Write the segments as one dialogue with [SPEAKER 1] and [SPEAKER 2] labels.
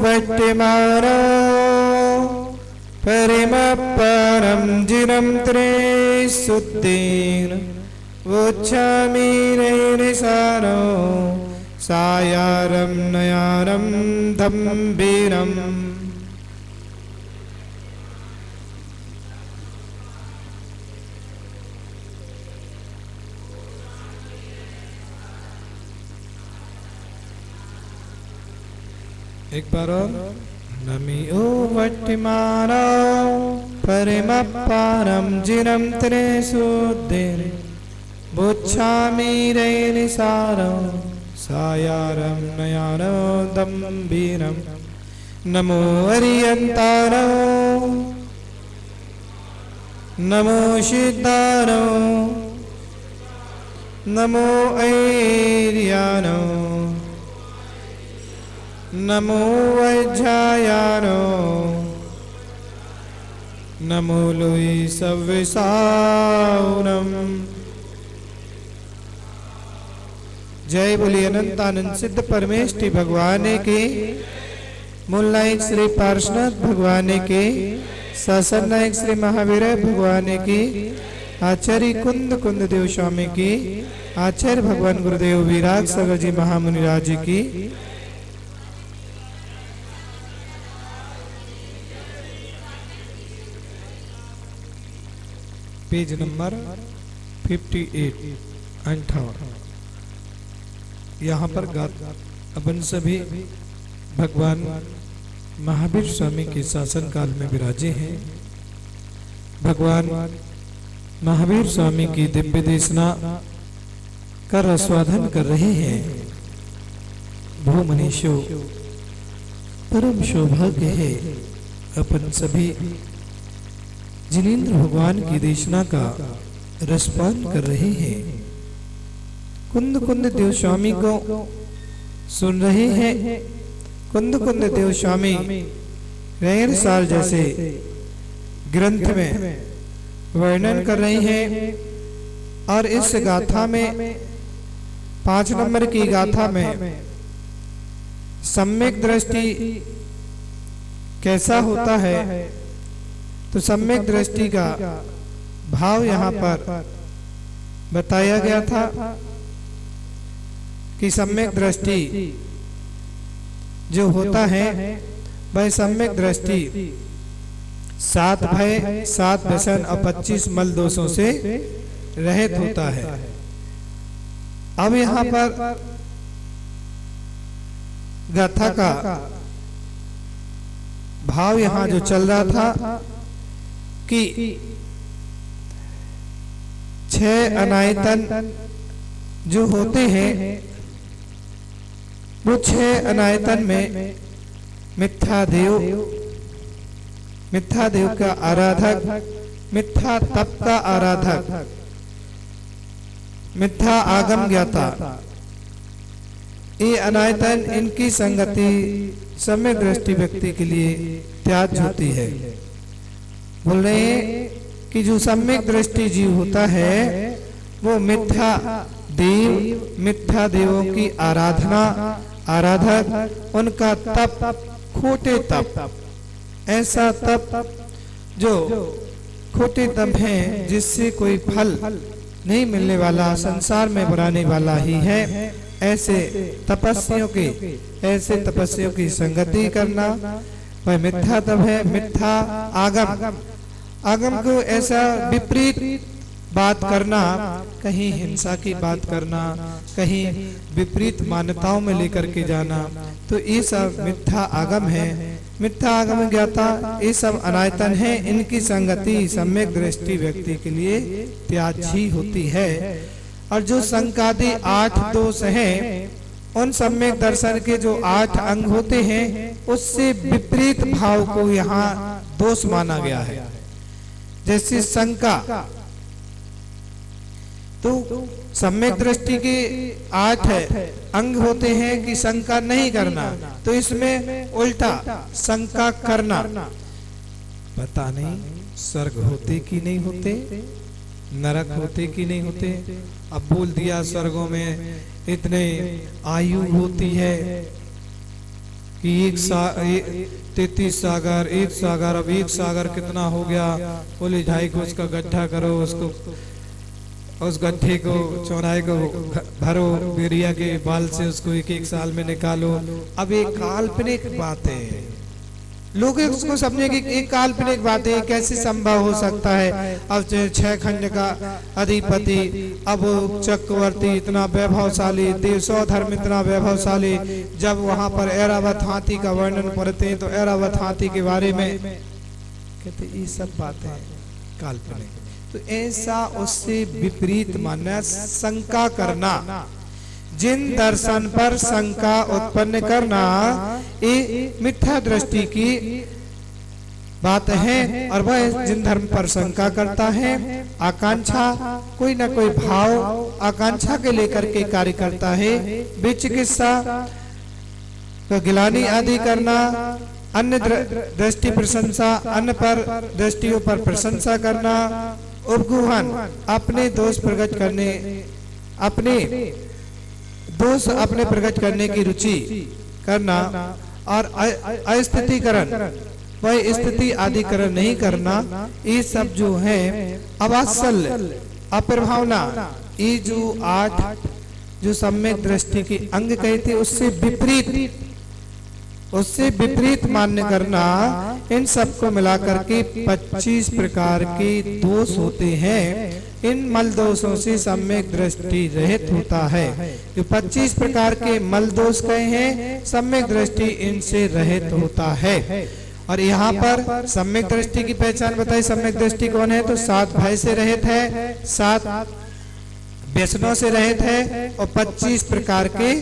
[SPEAKER 1] वट्टिमानो परिमपरं जिनं त्रिशुद्धेन वोच्छामि नैनिसारो सायारं नयानं दम्बीरम्। एक बार और नमिओ वट्टिमानो परिमपरं जिनं त्रिशुद्धेन वोच्छामि नैनिसारो सायारं नयानो दम्बीरम्। नमो अरियन्तारो नमो सिद्धारो नमो ऐर्यानो नमो वैज्झायानो नमो लोई सव्विसाउनम। जय बोलिए अनंतानंद सिद्ध परमेष्टि भगवान की, मूल नायक श्री पार्श्वनाथ भगवान की, शासन नायक श्री महावीर भगवान की, आचार्य कुंद कुंद देव स्वामी की, आचार्य भगवान गुरुदेव विराग सागर जी महामुनि राज की। पेज नंबर 58 यहाँ पर अपन सभी भगवान महावीर स्वामी के शासन काल में विराजे हैं। भगवान महावीर स्वामी की दिव्य देशना का आस्वादन कर रहे हैं। भूमनीषो परम सौभाग्य है अपन सभी जिनेंद्र भगवान की देशना का रसपान कर रहे हैं। कुंद कुंद देव स्वामी को सुन रहे हैं। कुंद कुंद देव स्वामी गैर साल जैसे ग्रंथ में वर्णन कर रहे हैं और इस गाथा में 5 नंबर की गाथा में सम्यक दृष्टि कैसा होता है, तो सम्यक दृष्टि का भाव यहाँ पर बताया गया था कि सम्यक दृष्टि जो होता है वह सम्यक दृष्टि 7 भय 7 व्यसन और 25 मल दोषों से रहित होता है। अब यहाँ पर गाथा का भाव यहाँ जो चल रहा था कि 6 अनायतन जो होते हैं वो 6 अनायतन में मिथ्या देव का आराधक, मिथ्या तप का आराधक, मिथ्या आगम ज्ञाता, ये अनायतन इनकी संगति सम्यक दृष्टि व्यक्ति के लिए त्याज्य होती है। बोल रहे हैं कि जो सम्यक दृष्टि जीव होता है वो मिथ्या देवों की आराधना, आराधक, उनका तप, खोटे तप, ऐसा तप जो खोटे तप है जिससे कोई फल नहीं मिलने वाला, संसार में बुराने वाला ही है, ऐसे तपस्वियों की संगति करना वह मिथ्या तप है। मिथ्या आगम को ऐसा विपरीत बात करना, कहीं हिंसा की बात करना, कहीं विपरीत मान्यताओं में लेकर के जाना, तो ये सब मिथ्या आगम है। मिथ्या आगम ज्ञाता ये सब अनायतन है, इनकी संगति सम्यक दृष्टि व्यक्ति के लिए त्याज्य होती है। और जो संकादि 8 दोष हैं, उन सम्यक दर्शन के जो 8 अंग होते हैं उससे विपरीत भाव को यहाँ दोष माना गया है। जैसे शंका, तो सम्यक दृष्टि के 8 अंग होते हैं कि शंका नहीं करना, तो इसमें उल्टा शंका करना, पता नहीं स्वर्ग होते कि नहीं होते, नरक होते कि नहीं होते। अब बोल दिया स्वर्गों में इतने आयु होती है कि 33 सागर, एक सागर, अब एक सागर कितना हो गया? बोले 2.5 कोस का गड्ढा करो, उसको उस गड्ढे को चौड़ाई को भरो, बेरिया के बाल से उसको 1-1 साल में निकालो। अब एक काल्पनिक बात है, लोग उसको समझे कि एक काल्पनिक बात है, कैसे संभव हो सकता है? अब 6 खंड का अधिपति, अब चक्रवर्ती इतना वैभवशाली, देवसौ धर्म इतना वैभवशाली, जब वहां पर ऐरावत हाथी का वर्णन पढ़ते हैं तो ऐरावत हाथी के बारे में कहते ये सब बातें काल्पनिक। तो ऐसा उससे विपरीत मानना, शंका करना, जिन दर्शन पर शंका उत्पन्न करना, ये मिथ्या दृष्टि की बात है। और वह जिन धर्म पर शंका करता है, आकांक्षा, कोई ना कोई भाव आकांक्षा के लेकर के कार्य करता है, विचिकित्सा, तो गिलानी आदि करना, अन्य दृष्टि प्रशंसा, अन्य पर दृष्टियों पर प्रशंसा करना, उपगुहन, अपने दोष प्रकट करने, अपने दोष अपने प्रकट करने की रुचि करना, और अस्थितिकरण, वह स्थिति आदिकरण नहीं करना, ये सब जो है अवात्सल्य, अप्रभावना, ये जो 8 जो सम्यक दृष्टि की अंग कहते उससे विपरीत मान्य करना, इन सबको मिलाकर के 25 प्रकार के दोष होते हैं। इन मल दोषों से सम्यक दृष्टि रहित होता है। जो 25 प्रकार के मल दोष कहे हैं, सम्यक दृष्टि इनसे रहित होता है। और यहाँ पर सम्यक दृष्टि की पहचान बताई। सम्यक दृष्टि कौन है? तो 7 भय से रहित है, 7 व्यसनों से रहित है, और 25 प्रकार के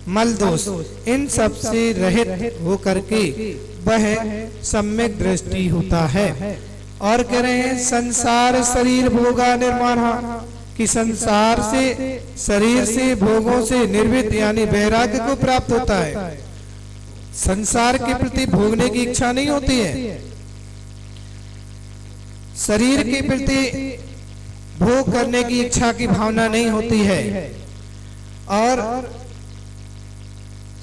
[SPEAKER 1] मल दोष, इन सब से रहित होकर के वह सम्यक दृष्टि होता है। और कह रहे हैं संसार शरीर भोगा निर्माण, कि संसार से, शरीर से, भोगों से निर्वृत्त यानी वैराग्य को प्राप्त होता है। संसार के प्रति भोगने की इच्छा नहीं होती है, शरीर के प्रति भोग करने की इच्छा की भावना नहीं होती है, और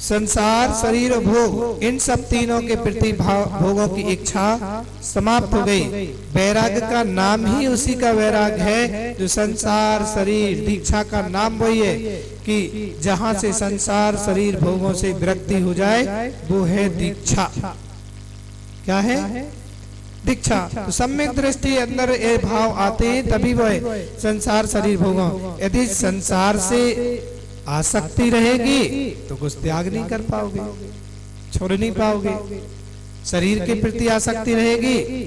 [SPEAKER 1] संसार, शरीर और भोग, इन सब तीनों के प्रति भोगों की इच्छा समाप्त हो गई। वैराग्य का नाम ही उसी का वैराग्य है, जो संसार, शरीर, दीक्षा का नाम वही है कि जहां से संसार, शरीर, भोगों से विरक्ति हो जाए, वो है दीक्षा। क्या है? दीक्षा। तो सम्यक दृष्टि अंदर ये भाव आते हैं, तभी वह संसार, शरीर, भोगों, यदि संसार से आसक्ति रहेगी तो कुछ त्याग नहीं कर पाओगे, छोड़ नहीं पाओगे। शरीर के प्रति आसक्ति रहेगी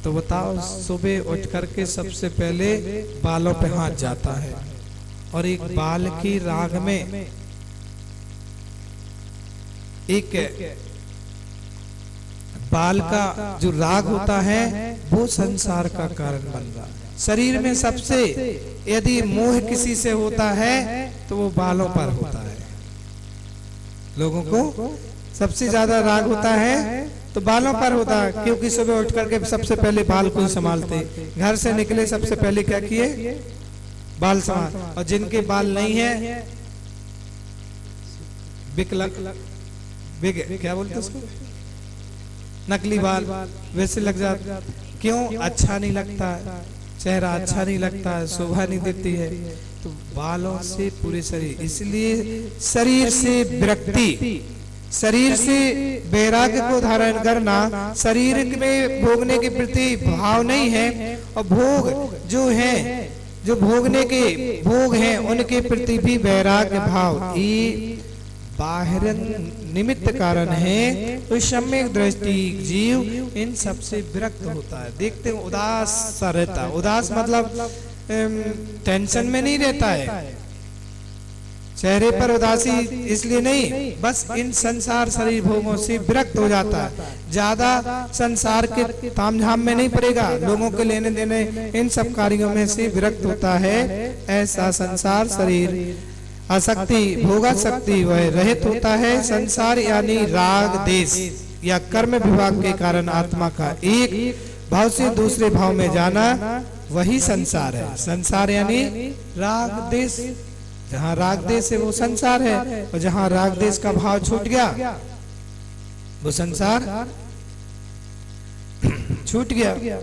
[SPEAKER 1] तो बताओ, सुबह उठ करके सबसे पहले बालों पे हाथ जाता है, और एक बाल की राग में एक बाल का जो राग होता है, वो संसार का कारण बन रहा है। शरीर में सबसे यदि मोह किसी से होता है तो वो बालों पर होता है। लोगों को सबसे ज्यादा राग होता है तो बालों पर होता है, क्योंकि सुबह उठ करके सबसे पहले बाल को संभालते, घर से निकले सबसे पहले क्या किए? बाल संभाल। और जिनके बाल नहीं है, क्या बोलते उसको, नकली बाल, वैसे लग जाते। क्यों? अच्छा नहीं लगता है, चेहरा अच्छा नहीं लगता है, शोभा नहीं देती है। तो बालों से पूरे शरीर, इसलिए शरीर से विरक्ति, शरीर से वैराग्य को धारण करना, शरीर में भोगने के प्रति भाव नहीं है, और भोग जो है, जो भोगने के भोग हैं, उनके प्रति भी वैराग्य भाव, ये बाहर निमित्त कारण है। तो सम्यक दृष्टि जीव इन सब से विरक्त होता है। देखते हैं उदास सा रहता है, उदास मतलब टेंशन में नहीं रहता है, चेहरे पर उदासी इसलिए नहीं, बस इन संसार, शरीर, भोगों से विरक्त हो जाता है। ज्यादा संसार के तामझाम में नहीं पड़ेगा, लोगों के लेने देने, इन सब कार्यों में से विरक्त होता है। ऐसा संसार, शरीर, आसक्ति, भोगासक्ति वह रहित होता है। संसार यानी राग, देश या कर्म विभाग के कारण आत्मा का एक भाव से दूसरे भाव में जाना, वही संसार है। संसार यानी राग, देश, जहाँ राग देश है वो संसार है, और जहाँ राग देश का भाव छूट गया वो संसार छूट गया।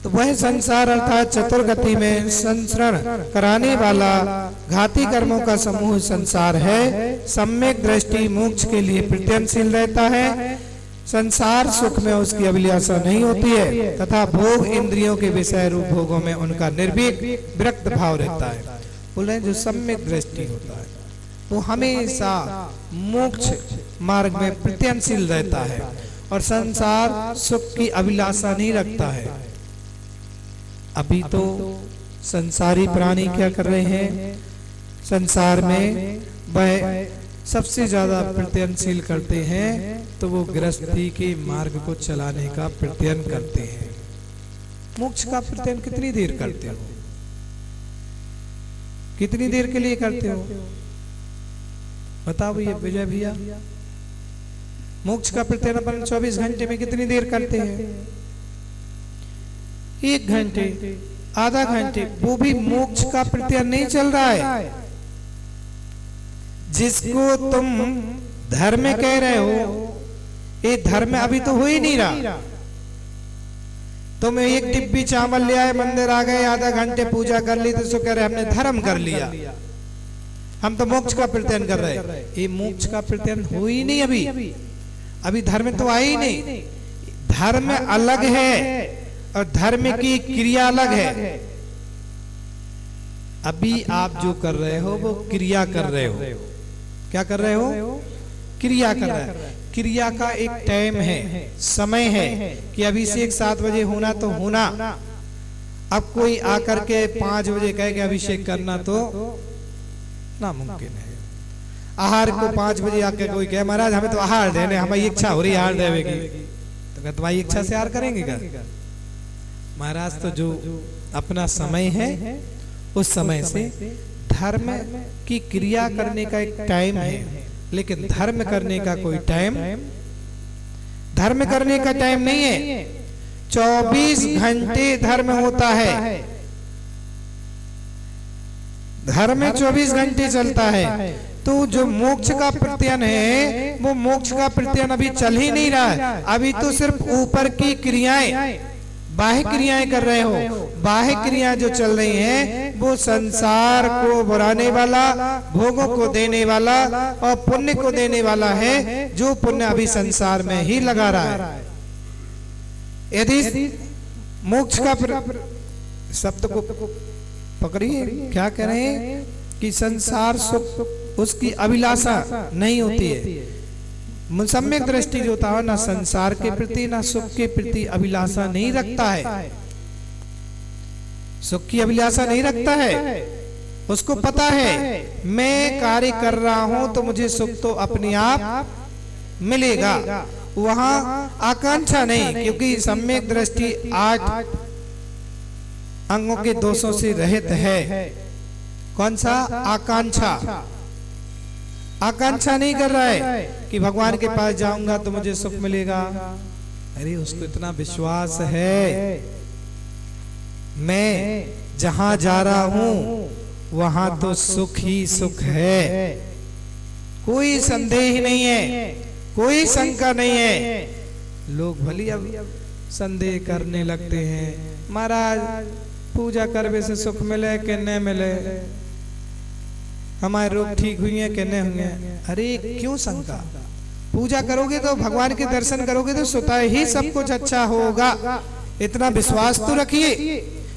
[SPEAKER 1] तो वह संसार अर्थात चतुर्गति में संसरण कराने वाला घाती कर्मों का समूह संसार है। सम्यक दृष्टि मोक्ष के लिए प्रत्ययनशील रहता है। संसार सुख में उसकी अभिलाषा नहीं होती है तथा भोग इंद्रियों के विषय रूप भोगों में उनका निर्भीक विरक्त भाव रहता है। बोल रहे हैं जो सम्यक दृष्टि होता है वो हमेशा मोक्ष मार्ग में प्रत्ययनशील रहता है और संसार सुख की अभिलाषा नहीं रखता है। अभी तो संसारी प्राणी क्या कर रहे हैं, संसार में वह सबसे ज्यादा प्रत्ययनशील करते हैं तो वो गृहस्थी के मार्ग को चलाने का प्रत्ययन करते हैं। मोक्ष का प्रत्ययन कितनी देर करते हो, कितनी देर के लिए करते हो बताओ ये विजय भैया। मोक्ष का प्रत्ययन अपन 24 घंटे में कितनी देर करते हैं, 1 घंटे, आधा घंटे, वो भी मोक्ष का प्रत्ययन नहीं चल रहा है। जिसको तुम धर्म कह रहे हो ये धर्म अभी तो हो ही नहीं रहा। तुम एक डिब्बी चावल ले आए, मंदिर आ गए, आधा घंटे पूजा कर ली तो कह रहे हमने धर्म कर लिया, हम तो मोक्ष का प्रत्ययन कर रहे हैं। ये मोक्ष का प्रत्ययन हो ही नहीं अभी, अभी धर्म तो आया ही नहीं। धर्म अलग है और धर्म की क्रिया अलग है। अभी आप जो कर रहे हो वो क्रिया कर रहे हो। क्या कर रहे हो, क्रिया कर रहे हो। क्रिया का एक टाइम है, समय है कि अभिषेक 7 बजे होना तो होना। अब कोई आकर के 5 बजे कहे कि अभिषेक करना तो नामुमकिन है। आहार को 5 बजे आकर कोई कहे महाराज हमें तो आहार देने, हमारी इच्छा हो रही आहार देवे की, तो क्या तुम्हारी इच्छा से आहार करेंगे क्या महाराज। तो जो अपना समय है उस समय से धर्म की क्रिया करने का एक टाइम है, लेकिन धर्म करने का कोई टाइम, धर्म करने का टाइम नहीं है। 24 घंटे धर्म होता है, धर्म 24 घंटे चलता है। तो जो मोक्ष का प्रत्ययन है वो मोक्ष का प्रत्ययन अभी चल ही नहीं रहा है। अभी तो सिर्फ ऊपर की क्रियाएं, बाह्य क्रियाएं कर रहे हो। बाह्य क्रियाएं जो चल रही हैं वो संसार को बुराने वाला, भोगों को देने वाला और पुण्य को देने वाला है, जो पुण्य अभी संसार में ही लगा रहा है। यदि मोक्ष का शब्द को पकड़िए, क्या कह रहे हैं कि संसार सुख उसकी अभिलाषा नहीं होती है। सम्यक दृष्टि जो होता है ना संसार के प्रति ना सुख के प्रति अभिलाषा नहीं रखता है, सुख की अभिलाषा नहीं रखता है। उसको पता है मैं कार्य कर रहा हूं तो मुझे सुख तो अपने आप मिलेगा, वहां आकांक्षा नहीं। क्योंकि सम्यक दृष्टि 8 अंगों के दोषों से रहित है। कौन सा, आकांक्षा। आकांक्षा नहीं कर रहा है कि भगवान के पास जाऊंगा तो मुझे सुख मिलेगा। अरे उसको इतना विश्वास है मैं जहां जा रहा हूं वहां तो सुख ही सुख है, कोई संदेह नहीं है, कोई शंका नहीं है। लोग भली अब संदेह करने लगते हैं महाराज पूजा करने से सुख मिले कि नहीं मिले, हमारे रोग ठीक हुई हैं कि नहीं हुए। अरे क्यों शंका, पूजा करोगे तो भगवान के दर्शन करोगे तो स्वतः ही सब कुछ अच्छा होगा, इतना विश्वास तो रखिए।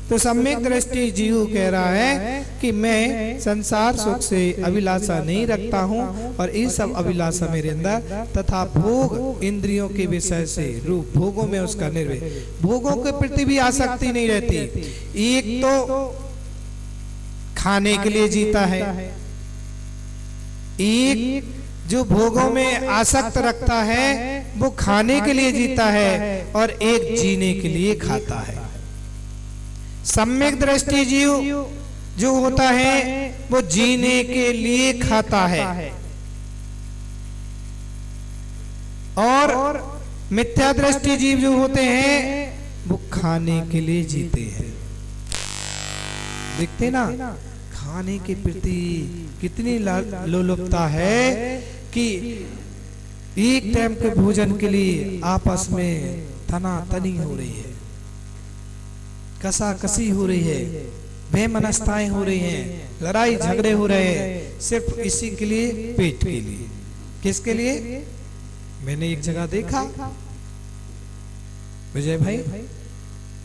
[SPEAKER 1] तो सम्यक दृष्टि जीव कह रहा है कि मैं संसार सुख से अभिलाषा नहीं रखता हूं और ये सब अभिलाषा मेरे अंदर तथा भोग इंद्रियों के विषय से रूप भोगों में उसका निर्भय, भोगों के प्रति भी आसक्ति नहीं रहती। एक तो खाने के लिए जीता है, एक जो भोगों में आसक्त रखता है वो खाने के लिए जीता है और एक जीने के लिए खाता है। सम्यक दृष्टि जीव जो होता है वो जीने के लिए खाता है और मिथ्या दृष्टि जीव जो होते हैं वो खाने के लिए जीते हैं। देखते ना खाने के प्रति कितनी लोलुपता है कि एक टाइम के भोजन के लिए आपस में तनातनी हो रही है, कसाकसी हो रही है, बेमनस्ताएं हो रही हैं, लड़ाई झगड़े हो रहे हैं, सिर्फ इसी के लिए, पेट के लिए। किसके लिए? मैंने एक जगह देखा, विजय भाई,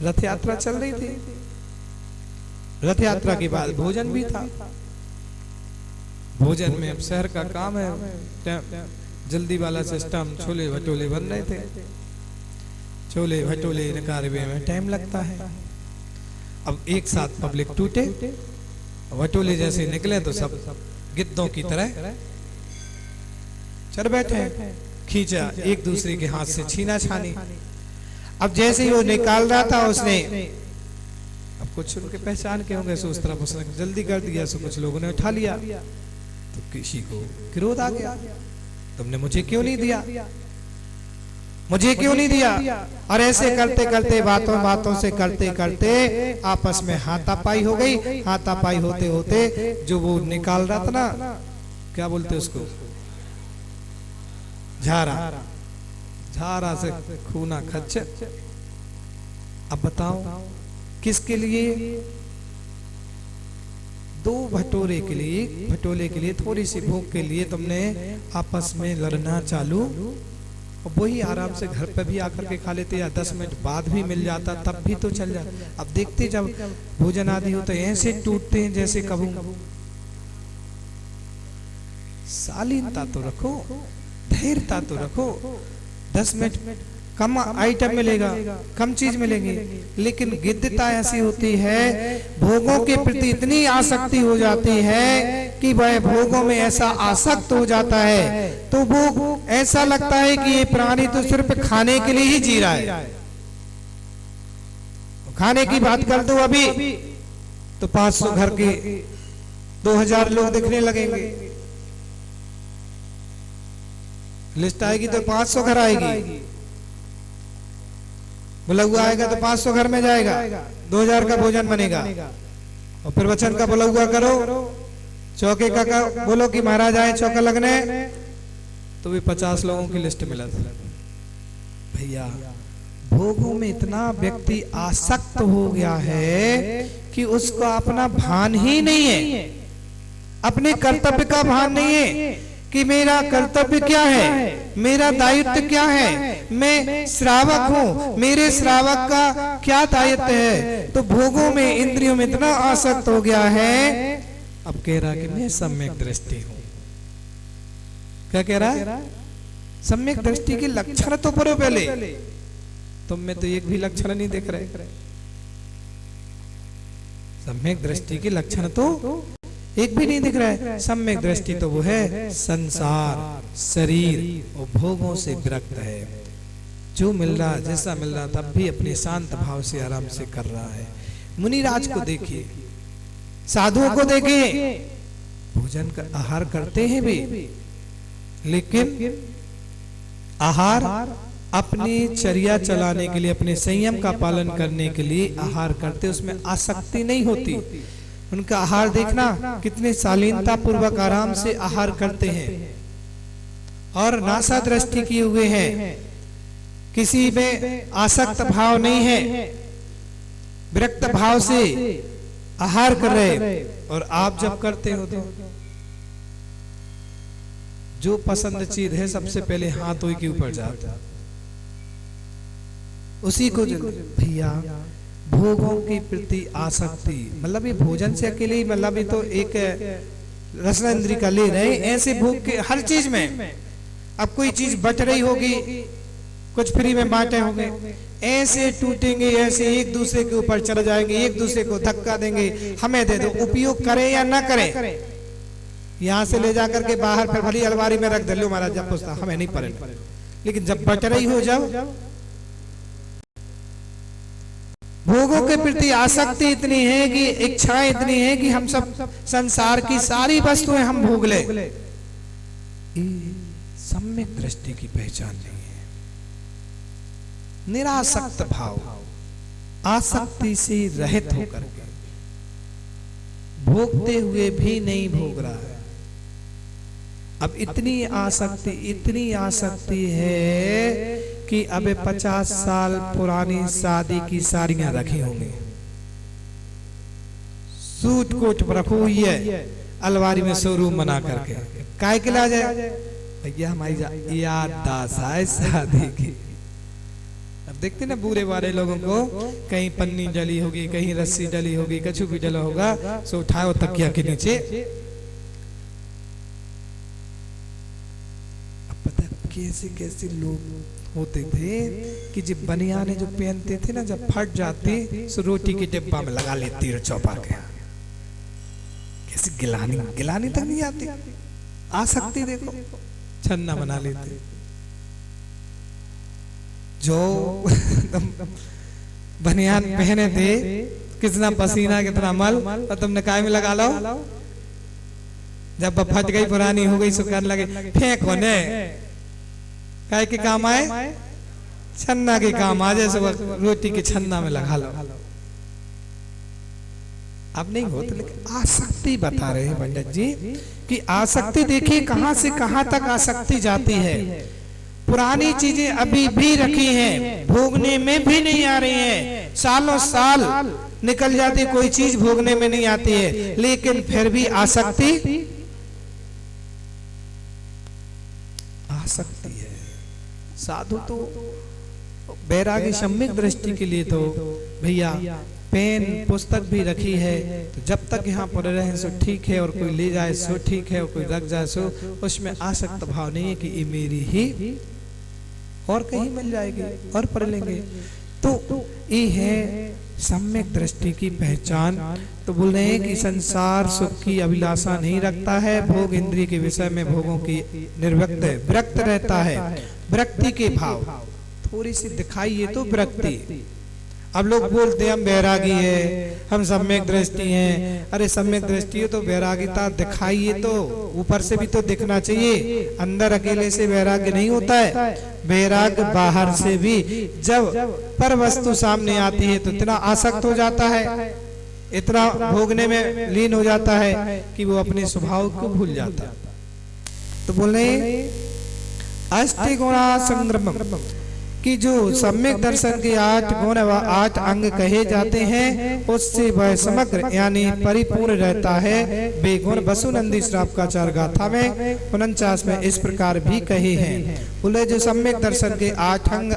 [SPEAKER 1] रथ यात्रा चल रही थी, रथ यात्रा के बाद भोजन भी था। भोजन में अब शहर का काम है, जल्दी वाला सिस्टम, छोले भटोले बन रहे थे। छोले भटोले निकालने में टाइम लगता है। अब एक साथ पब्लिक टूटे, भटोले जैसे निकले तो सब गिद्धों की तरह चढ़ बैठे, खींचा, एक दूसरे के हाथ से छीना छानी। अब जैसे ही वो निकाल रहा था, उसने, अब कुछ उनके पहचान के होंगे, सो उस तरफ उसने जल्दी कर दिया, सो कुछ लोगों ने उठा लिया, तो किसी को क्रोध आ गया, तुमने मुझे क्यों नहीं दिया, मुझे क्यों नहीं दिया। और ऐसे करते करते, बातों बातों से करते करते आपस में हाथापाई हो गई। हाथापाई होते होते जो वो निकाल रहा था ना, क्या बोलते उसको, झारा, झारा से खूना खच्च। अब बताओ किसके लिए? दो भटोरे के लिए, एक भटोले के लिए, थोड़ी सी भूख के लिए तुमने आपस में लड़ना चालू, और वही आराम से घर पे भी आकर के खा लेते, या 10 मिनट बाद भी मिल जाता तब भी तो चल जाता। अब देखते जब भोजन आदि होता है ऐसे टूटते हैं जैसे कबू। शालीनता तो रखो, धैर्यता तो रखो। 10 मिनट कम आइटम मिलेगा, कम चीज मिलेगी, लेकिन गिद्धता ऐसी होती है, भोगों के प्रति इतनी आसक्ति हो जाती है कि वह भोगों में ऐसा आसक्त हो जाता है, तो वो ऐसा लगता है कि ये प्राणी तो सिर्फ खाने के लिए ही जी रहा है। खाने की बात कर दो अभी तो 500 घर के 2000 लोग दिखने लगेंगे, लिस्ट आएगी तो 500 घर आएगी, बुलौआ आएगा तो 500 घर में जाएगा, 2000 का भोजन बनेगा। और फिर वचन का बुलौआ करो, चौके का बोलो कि महाराज आए चौका लगने, तो भी 50 लोगों की लिस्ट मिला था। भैया भोगों में इतना व्यक्ति आसक्त हो गया है कि उसको अपना भान ही नहीं है, अपने कर्तव्य का भान नहीं है कि मेरा कर्तव्य क्या है, मेरा दायित्व क्या है, मैं श्रावक हूँ, मेरे श्रावक का क्या दायित्व है। तो भोगों में, इंद्रियों में इतना आसक्त हो गया है, अब कह रहा कि मैं सम्यक दृष्टि हूँ। क्या कह रहा है? सम्यक दृष्टि के लक्षण तो पढ़ो पहले, तुम में तो एक भी लक्षण नहीं दिख रहे। सम्यक दृष्टि के लक्षण तो एक भी नहीं दिख रहा है। सम्यक दृष्टि तो वो है संसार, शरीर और भोगों से विरक्त है, जो मिल रहा, जैसा मिल रहा तब भी अपने शांत भाव से आराम से कर रहा है। मुनिराज को देखिए, साधुओं को देखिए, भोजन का आहार करते हैं भी, लेकिन आहार अपनी चर्या चलाने के लिए, अपने संयम का पालन करने के लिए आहार करते, उसमें आसक्ति नहीं होती। उनका आहार देखना कितने शालीनता पूर्वक आराम से आहार करते हैं, और नासा दृष्टि किए हुए हैं, किसी में आसक्त भाव नहीं है, विरक्त भाव से आहार कर रहे। और आप जब करते हो तो जो पसंद चीज है सबसे पहले हाथों के ऊपर जाता, उसी को। भैया भोगों के प्रति आसक्ति, मतलब ये भोजन से अकेले ही, मतलब ये तो एक रसनेंद्रिय का ले रहे, ऐसे भोग के हर चीज में। अब कोई चीज बट रही होगी, कुछ फ्री में बांटे होंगे, ऐसे टूटेंगे, ऐसे एक दूसरे के ऊपर चढ़ जाएंगे, एक दूसरे को धक्का देंगे, हमें दे दो, उपयोग करें या ना करें। यहाँ से ले जाकर के बाहर फिर भली अलमारी में रख दे, लो महाराज जब पूछता हमें नहीं पड़े। लेकिन जब बट रही हो, जब भोगों के प्रति आसक्ति इतनी है कि इच्छाएं इतनी है कि हम सब संसार की सारी वस्तुएं हम भोग ले, सम्यक दृष्टि की पहचान नहीं है। निरासक्त भाव, आसक्ति से रहित होकर के, भोगते हुए भी नहीं भोग रहा है, अब इतनी आसक्ति है कि अब 50 साल पुरानी शादी की साड़ियां रखी होंगी, सूट कोट रखो हुई है अलमारी में शोरूम बना करके। काय के ला जाए भैया, हमारी याददाश्त है शादी की। अब देखते ना बूढ़े वाले लोगों को, कहीं पन्नी जली होगी, कहीं रस्सी जली होगी, कछु भी जला होगा, सो उठाओ तकिया के नीचे। अब पता कैसे कैसे लोग होते थे कि जब बनियाने जो पहनते थे ना, जब फट जाती सो रोटी के डिब्बा में लगा लेती चौपा के। कैसी गिलानी तक नहीं आती, आ सकती देखो, छन्ना बना लेते। जो बनियान पहने थे, कितना पसीना कितना मल, और तुमने काय में लगा लो। जब फट गई पुरानी हो गई, सुखाने लगे, फेंको ने, काय के काम आए, छन्ना के काम आ जाए, रोटी के छन्ना में लगा लो। अब नहीं होता, लेकिन आसक्ति बता रहे हैं पंडित जी कि आसक्ति देखिए कहां से कहां तक आसक्ति जाती है। पुरानी चीजें अभी भी रखी हैं, भोगने में भी नहीं आ रही हैं, सालों साल निकल जाती, कोई चीज भोगने में नहीं आती है, लेकिन फिर भी आसक्ति है। साधु तो बैरागी सम्यक दृष्टि के लिए तो भैया पेन पुस्तक भी रखी है, तो जब तक यहाँ पर रहे सो ठीक है, और कोई ले जाए सो ठीक है, और कोई रख जाए सो, उसमें आसक्त भाव नहीं है कि ये मेरी ही, और कहीं मिल जाएगी और पढ़ लेंगे। तो ये है सम्यक दृष्टि की पहचान। तो बोल रहे हैं कि संसार सुख की अभिलाषा नहीं रखता है, भोग इंद्रिय के विषय में भोगों की विरक्त रहता है। विरक्ति के भाव थोड़ी सी दिखाइए तो विरक्ति। अब लोग बोलते हैं हम बैरागी है, हम सम्यक दृष्टि हैं। अरे सम्यक दृष्टि है तो बैरागिता दिखाइए, तो ऊपर से भी तो दिखना चाहिए, अंदर अकेले से वैराग्य नहीं होता है। वैराग्य बाहर से भी जब पर वस्तु सामने आती है तो इतना आसक्त हो जाता है, इतना भोगने में लीन हो जाता है कि वो अपने स्वभाव को भूल जाता है। तो बोले अष्ट गुणा संग्रम कि जो सम्यक दर्शन के 8 गुण व 8 अंग कहे जाते हैं, उससे वह समग्र यानी परिपूर्ण रहता है। वे गुण वसुनंदी श्रावकाचार्य गाथा में 49 में इस प्रकार भी कहे हैं। बोले जो सम्यक दर्शन के 8 अंग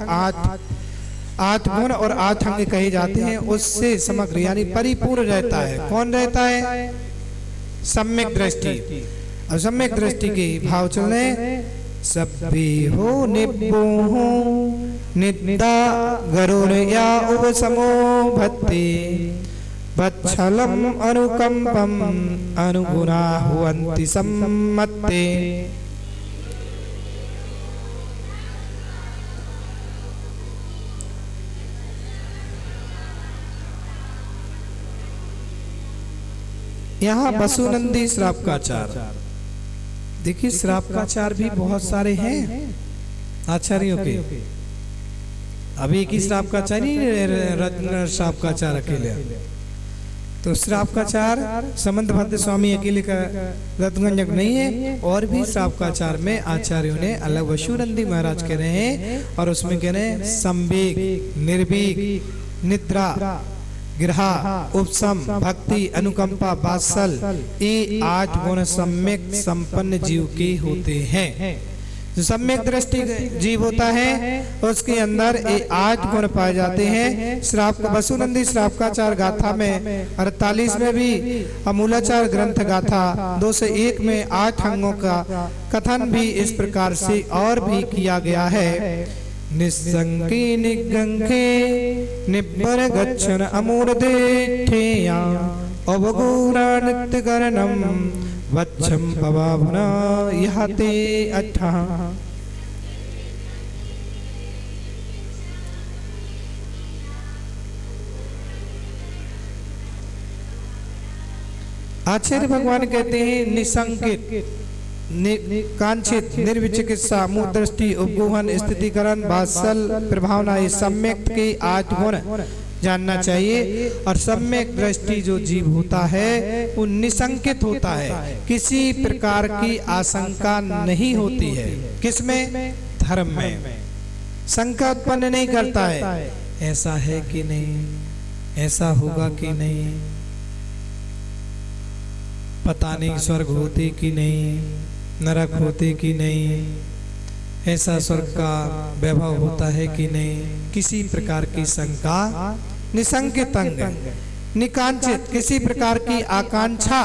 [SPEAKER 1] 8 गुण और 8 अंग कहे जाते हैं, उससे समग्र यानी परिपूर्ण रहता है। कौन रहता है? सम्यक दृष्टि। और सम्यक दृष्टि के भाव चलने सभी हो निब्बो हो निद्दा गरुड़या उपसमो भत्ते वत्सलम अनुकंपम अनुगुणा हुवन्ति सम्मत्ते। यहाँ वसुनंदी श्रावकाचार्य, देखिए श्रावकाचार्य भी बहुत सारे हैं आचार्यों के। अभी एक ही श्रावकाचार्य रत्न श्रावकाचार्य अकेले, तो श्रावकाचार्य समंत भद्र स्वामी अकेले का रत्नगंजक नहीं है, और भी श्रावकाचार्य में आचार्यों ने अलग वसुनंदी महाराज कह रहे हैं, और उसमें कह रहे हैं संवेग, निर्वेग, निद्रा, गिरहा, उपसम, भक्ति, अनुकंपा, वात्सल, ये 8 गुण सम्यक संपन्न जीव के होते हैं। जो सम्यक दृष्टि जीव होता है उसके अंदर ये 8 गुण पाए जाते हैं। वसुनंदी श्रावकाचार्य गाथा में 48 में भी, अमूलाचार्य ग्रंथ गाथा 201 में 8 अंगों का कथन भी इस प्रकार से और भी किया गया है। निस्संकी निगंखे निब्बर गच्छन अमूर्धेठेया अवगूरा नित्यकरणम वच्छम पवाभना यहते अट्ठा। आचार्य भगवान कहते हैं निसंकित, कांचित, निर्विचिकित्सा, मूल दृष्टि, उपगोहन, स्थितिकरण, वात्सल, प्रभावना, ये सम्यक के 8 गुण जानना चाहिए। और सम्यक दृष्टि जो जीव होता है वो निसंकित होता है, किसी प्रकार की आशंका नहीं होती है। किसमें? धर्म में शंका उत्पन्न नहीं करता है, ऐसा है कि नहीं, ऐसा होगा कि नहीं, पता नहीं स्वर्ग होते कि नहीं, नरक होते कि नहीं, ऐसा स्वर्ग का वैभव होता है कि नहीं, किसी प्रकार की शंका, निसंकित अंग, निकांचित, किसी प्रकार की आकांक्षा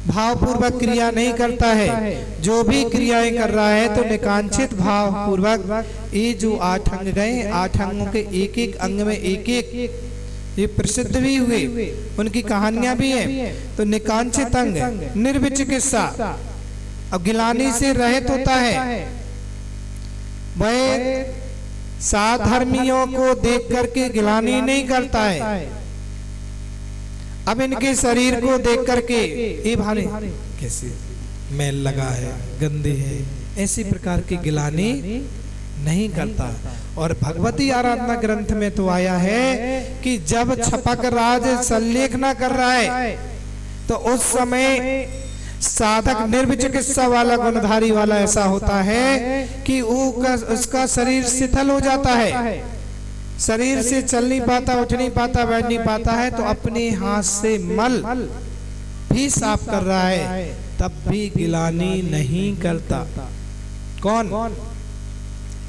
[SPEAKER 1] भावपूर्वक क्रिया नहीं करता है। जो भी क्रियाएं कर रहा है तो निकांक्षित भाव पूर्वक। ये जो 8 अंग गए, 8 अंगों के एक एक अंग में एक एक ये प्रसिद्ध भी हुए, उनकी कहानियां भी हैं। तो निकांक्षित अंग, निर्विचिकित्सा, अब गिलानी से रहित होता है। वह साधर्मियों को देख करके गिलानी नहीं करता है। अब इनके शरीर को देख करके ये भारी कैसे मैल लगा है, गंदे है, ऐसी प्रकार की गिलानी नहीं करता। और भगवती आराधना ग्रंथ में तो आया है कि जब छपक राज संलेखना कर रहा है तो उस समय साधक निर्विचिकित्सा वाला, गुणधारी वाला ऐसा होता है कि उसका शरीर शिथिल हो जाता है, शरीर से चल नहीं पाता, उठ नहीं पाता, बैठ नहीं पाता है। तो अपने हाथ से मल भी साफ कर रहा है, तब भी गिलानी नहीं करता। कौन?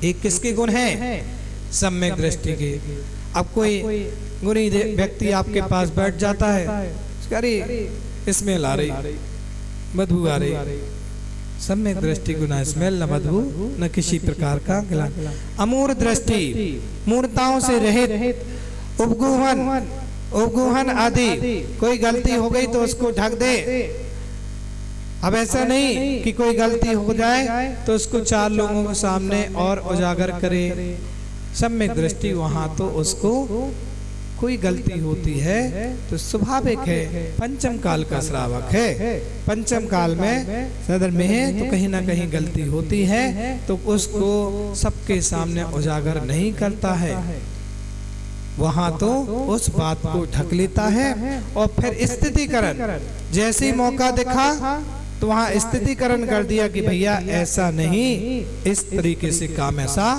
[SPEAKER 1] एक किसके गुण हैं? सम्यक दृष्टि के। अब कोई गुणी व्यक्ति आपके पास बैठ जाता है, अरे स्मेल आ रही, बदबू आ रही, सम्यक दृष्टि को न स्मेल, न बदबू, न किसी प्रकार का गिलान। अमूढ़ दृष्टि, मूर्ताओं से रहित, उपगुहन आदि, कोई गलती हो गई तो उसको ढक दे। अब ऐसा नहीं कि कोई गलती हो जाए तो उसको 4 लोगों के सामने और उजागर करे। सम्यक दृष्टि वहां तो उसको कोई गलती होती है तो स्वाभाविक है, पंचम काल का श्रावक है, पंचम काल में सदर में है तो कहीं ना कहीं गलती होती है तो उसको सबके सामने उजागर नहीं करता है, वहां तो उस बात को ढक लेता है। और फिर स्थितिकरण, जैसे ही मौका दिखा तो वहां स्थितिकरण कर दिया कि भैया ऐसा नहीं, इस तरीके से काम ऐसा।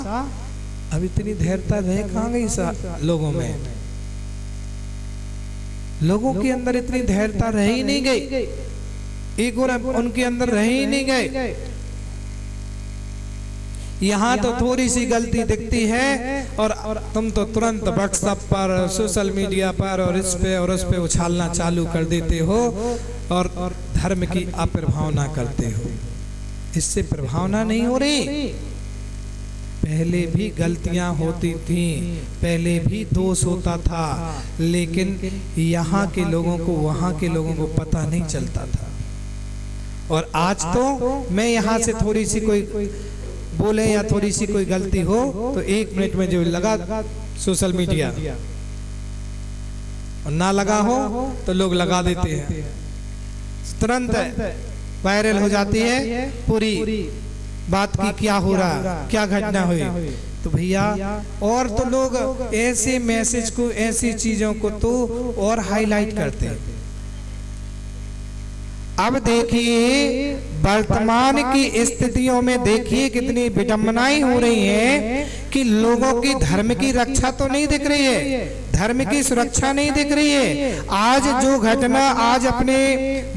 [SPEAKER 1] अब इतनी धैर्यता रहे कहाँ गई लोगों में, लोगों के अंदर इतनी धैर्यता रह ही नहीं गई, एक और उनके अंदर रह ही नहीं गए। यहाँ तो थोड़ी सी गलती दिखती है और तुम तो तुरंत व्हाट्सएप पर, सोशल मीडिया पर और इस पे और उस पे उछालना चालू कर देते हो और धर्म की अप्रभावना करते हो। इससे प्रभावना नहीं हो रही, पहले भी गलतियां होती थी, पहले भी दोष होता था, लेकिन यहाँ के लोगों को, वहाँ के लोगों को पता नहीं चलता था। और आज तो मैं यहाँ से थोड़ी सी कोई बोले या थोड़ी सी कोई गलती हो तो 1 मिनट में जो लगा सोशल मीडिया, और ना लगा हो तो लोग लगा देते हैं, तुरंत वायरल हो जाती है पूरी बात की क्या हो रहा, क्या घटना हुई। तो भैया और तो लोग ऐसे मैसेज को, ऐसी चीजों को तो और हाईलाइट करते हैं। अब देखिए वर्तमान की स्थितियों में देखिए कितनी विडंबनाएं हो रही हैं कि लोगों की धर्म की रक्षा तो नहीं दिख रही है, धर्म की सुरक्षा नहीं दिख रही है। आज जो घटना आज अपने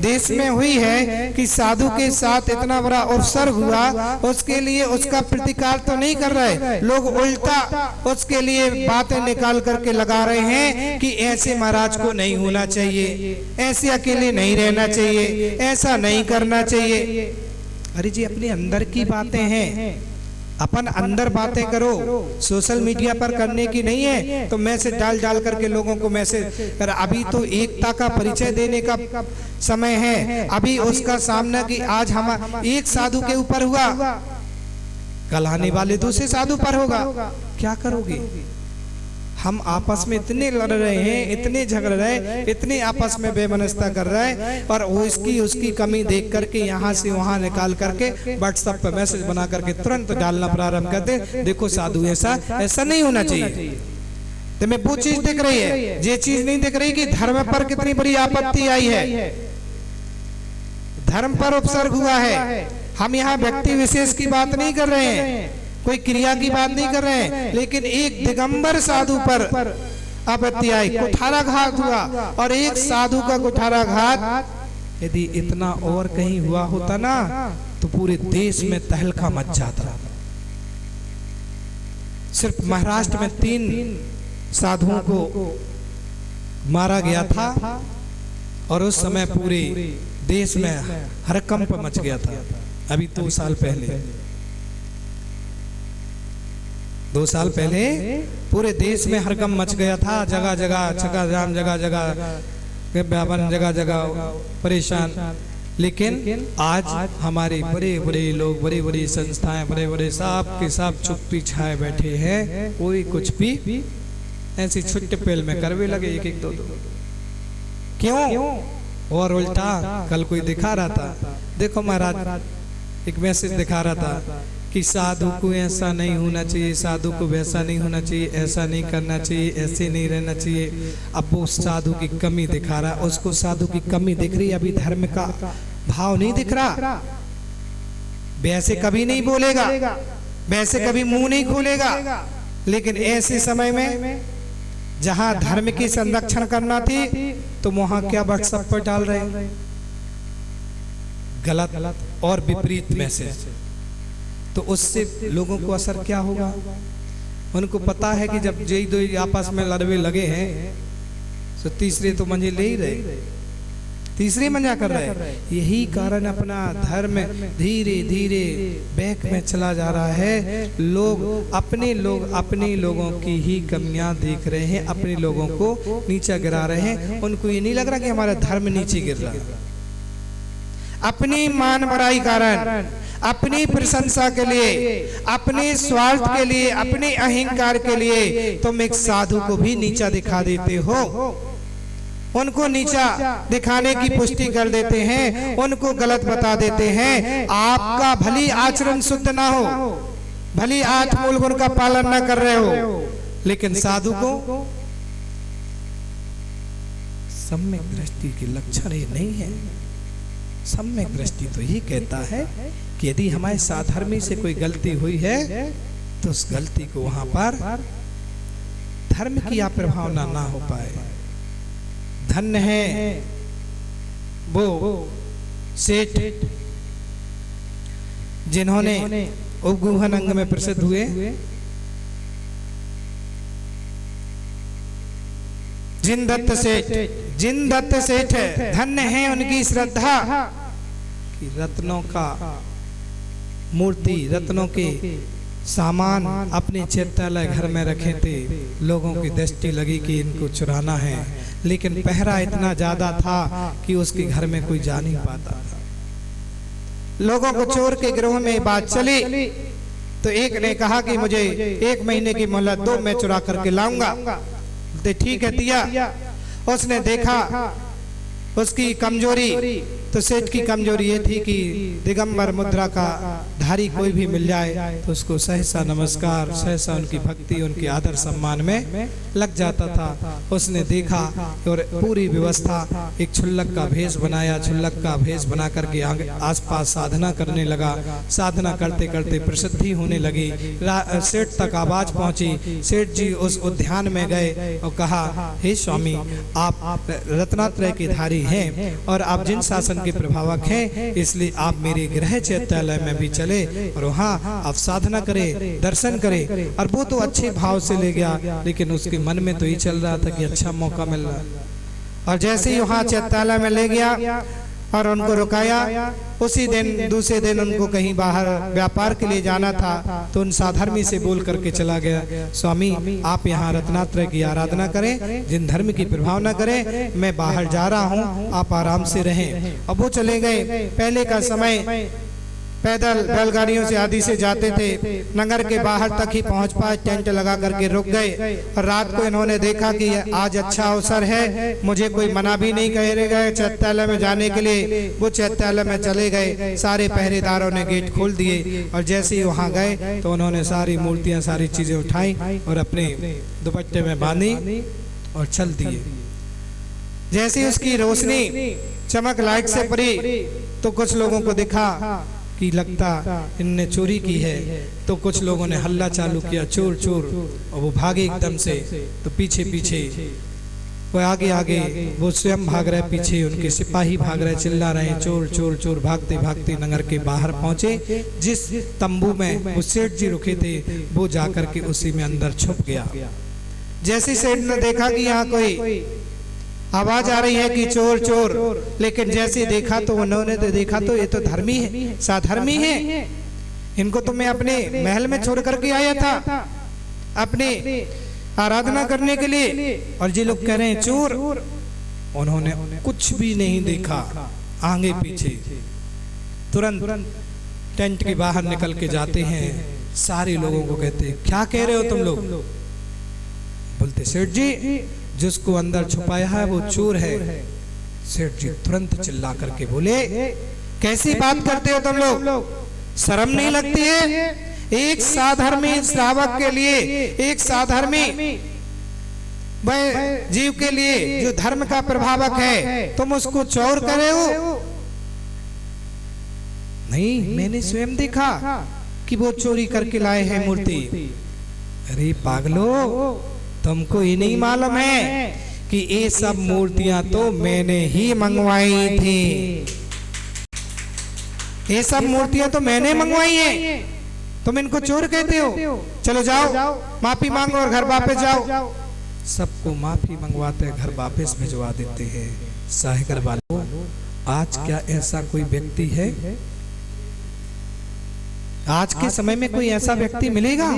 [SPEAKER 1] देश में हुई है कि साधु के साथ इतना बड़ा अवसर हुआ, उसके लिए उसका प्रतिकार तो नहीं कर रहे लोग, उल्टा उसके लिए बातें निकाल करके लगा रहे हैं कि ऐसे महाराज को नहीं होना चाहिए, ऐसे अकेले नहीं रहना चाहिए, ऐसा नहीं करना चाहिए। अरे जी अपने अंदर की बातें हैं, अपन अंदर बातें करो, सोशल मीडिया पर करने की नहीं है। तो मैसेज डाल डाल करके लोगों को मैसेज कर, अभी तो एकता का परिचय देने का समय है, अभी उसका सामना कि आज हम एक साधु के ऊपर हुआ, कल आने वाले दूसरे साधु पर होगा, क्या करोगे? हम आपस में इतने लड़ रहे हैं, इतने झगड़ रहे हैं, इतने आपस में बेमनस्ता कर रहे हैं, और वो इसकी उसकी कमी देख करके यहाँ से वहाँ निकाल करके व्हाट्सएप पर मैसेज बना करके तुरंत डालना प्रारंभ कर दे, देखो साधु ऐसा, ऐसा नहीं होना चाहिए। तुम्हें वो चीज दिख रही है, ये चीज नहीं दिख रही कि धर्म पर कितनी बड़ी आपत्ति आई है, धर्म पर उपसर्ग हुआ है। हम यहाँ व्यक्ति विशेष की बात नहीं कर रहे हैं, कोई क्रिया की बात नहीं कर रहे हैं, लेकिन एक दिगंबर साधु पर आपत्ति आई, कुठाराघात हुआ। और एक साधु का कुठाराघात यदि इतना और कहीं हुआ होता ना तो पूरे देश में तहलका मच जाता। सिर्फ महाराष्ट्र में 3 साधुओं को मारा गया था और उस समय पूरे देश में हड़कंप मच गया था। अभी 2 साल पहले 2 साल पहले पूरे देश में हड़कंप मच गया था। जगह जगह चक्काजाम, जगह जगह व्यापार, जगह जगह परेशान। लेकिन आज हमारे बड़े बड़े लोग, बड़ी बड़ी संस्थाएं, बड़े बड़े साहब के साथ चुप्पी छाए बैठे हैं। कोई कुछ भी ऐसी छुट्टे पेल में करवे लगे, 1-1, 2-2। क्यों? और उल्टा कल कोई दिखा रहा था, देखो महाराज एक मैसेज दिखा रहा था कि साधु को ऐसा नहीं होना चाहिए, साधु को वैसा नहीं होना चाहिए, ऐसा नहीं करना चाहिए, ऐसे नहीं रहना चाहिए। अब वो साधु की कमी दिखा रहा, उसको साधु की कमी दिख रही, अभी धर्म का भाव नहीं दिख रहा। वैसे कभी नहीं बोलेगा, वैसे कभी मुंह नहीं खोलेगा, लेकिन ऐसे समय में जहां धर्म की संरक्षण करना थी तो वहां क्या व्हाट्सएप पर डाल रहे, गलत और विपरीत मैसेज। तो उससे लोगों को असर क्या होगा? उनको पता है कि जब यही 2 आपस में लड़वे लगे हैं तो तीसरे तो मंजे ले ही रहे, तीसरी मंजा कर रहे। यही कारण अपना धर्म धीरे धीरे बैक में चला जा रहा है। लोग अपने लोगों की ही कमियां देख रहे हैं, अपने लोगों को नीचा गिरा रहे हैं। उनको ये नहीं लग रहा कि हमारा धर्म नीचे गिर रहा है। अपनी मान बढ़ाई कारण, अपनी प्रशंसा के लिए, अपने स्वार्थ के लिए, अपने अहंकार के लिए तुम एक साधु को भी नीचा दिखा देते हो, उनको नीचा दिखाने की पुष्टि कर देते हैं, उनको गलत बता देते हैं। आपका भली आचरण शुद्ध ना हो, भली 8 मूल गुण का पालन ना कर रहे हो, लेकिन साधु को सम्यक दृष्टि के लक्षण ये नहीं है। सम्यक दृष्टि तो ये कहता है कि यदि हमारे साधर्मी से कोई गलती हुई है तो उस गलती को वहां पर धर्म की प्रभावना ना हो पाए। धन्य है वो सेठ जिन्होंने उपगुहन अंग में प्रसिद्ध हुए, जिनदत्त सेठ, धन्य है उनकी श्रद्धा कि रत्नों का मूर्ति, रत्नों के सामान अपने चैत्यालय घर में रखे थे। लोगों की दृष्टि लगी कि इनको चुराना है, लेकिन पहरा इतना ज्यादा था कि उसके घर में कोई जा नहीं पाता था। लोगों को चोर के गिरोह में बात चली तो एक ने कहा कि मुझे 1 महीने की मोहलत दो, मैं चुरा करके लाऊंगा। तो ठीक है दिया। उसने देखा उसकी कमजोरी, तो सेठ की कमजोरी ये थी कि दिगंबर मुद्रा का धारी कोई भी मिल जाए तो उसको सहसा नमस्कार, सहसा उनकी भक्ति, उनके आदर सम्मान में लग जाता था। उसने देखा और पूरी व्यवस्था, एक छुल्लक का भेष बनाया, छुल्लक का भेष बना करके आसपास साधना करने लगा। साधना करते करते प्रसिद्धि होने लगी। सेठ तक आवाज पहुंची। सेठ जी उस उद्यान में गए और कहा, हे स्वामी, आप रत्नात्रय के धारी हैं और आप जिन शासन के प्रभावक हैं, इसलिए आप मेरे गृह चैत्यालय में भी चले और वहाँ आप साधना करें, दर्शन करें। और वो तो अच्छे भाव से ले गया, लेकिन उसके मन में तो ये चल रहा था कि अच्छा मौका मिल रहा है। और जैसे ही वहाँ चैत्यालय में ले गया और उनको रुकाया, उसी दिन दूसरे दिन उनको कहीं बाहर व्यापार के लिए जाना था, तो उन साधर्मी से बोल करके चला गया, स्वामी आप यहाँ रत्नात्रय की आराधना करें, जिन धर्म की प्रभावना करें, मैं बाहर जा रहा हूँ, आप आराम से रहें। अब वो चले गए। पहले का समय पैदल बैलगाड़ियों से आदि से जाते थे, नगर के बाहर तक ही पहुंच पाए, टेंट लगा करके रुक गए। और रात को इन्होंने देखा कि आज अच्छा अवसर है, मुझे कोई मना भी नहीं करेगा चैत्यालय में जाने के लिए। वो चैत्यालय में चले गए, सारे पहरेदारों ने गेट खोल दिए और जैसे ही वहां गए तो उन्होंने सारी मूर्तियां, सारी चीजें उठाई और अपने दुपट्टे में बांधी और चल दिए। जैसे ही उसकी रोशनी चमक लाइट से पड़ी तो कुछ लोगों को दिखा कि लगता इनने चोरी की है, तो कुछ लोगों ने हल्ला चालू किया, चोर चोर, और वो भागे एकदम से। तो पीछे पीछे वो आगे आगे वो स्वयं भाग रहे, पीछे उनके सिपाही भाग रहे, चिल्ला रहे चोर चोर चोर। भागते भागते नगर के बाहर पहुंचे। जिस तंबू में वो सेठ जी रुके थे वो जाकर के उसी में अंदर छुप गया। जैसे सेठ ने देखा कि यहाँ कोई आवाज आ रही है कि चोर चोर, लेकिन जैसे देखा तो उन्होंने तो देखा तो ये तो धर्मी है, साधर्मी है, इनको तो मैं अपने महल में छोड़ करके आया था अपने आराधना करने के लिए, और ये लोग कह रहे हैं चोर। उन्होंने कुछ भी नहीं देखा आगे पीछे, तुरंत टेंट के बाहर निकल के जाते हैं। सारे लोगों को कहते हैं क्या कह रहे हो तुम लोग? बोलते सेठ जी जिसको अंदर छुपाया है वो चोर है। सेठ जी तुरंत चिल्ला करके बोले कैसी बात करते हो तुम लोग, शर्म नहीं लगती है? एक साधर्मी श्रावक के लिए, एक साधर्मी जीव के लिए जो धर्म का प्रभावक है, तुम उसको चोर करे हो? नहीं, मैंने स्वयं देखा कि वो चोरी करके लाए हैं मूर्ति। अरे पागलो, तुमको ये नहीं मालूम है कि ये सब मूर्तियां तो मैंने ही मंगवाई थी, ये सब मूर्तियां तो मैंने मंगवाई हैं, तुम इनको चोर कहते हो? चलो जाओ माफी मांगो और घर वापस जाओ। सबको माफी मंगवाते घर वापस भिजवा देते हैं। साहिगर वालों, आज क्या ऐसा कोई व्यक्ति है? आज के समय में कोई ऐसा व्यक्ति मिलेगा?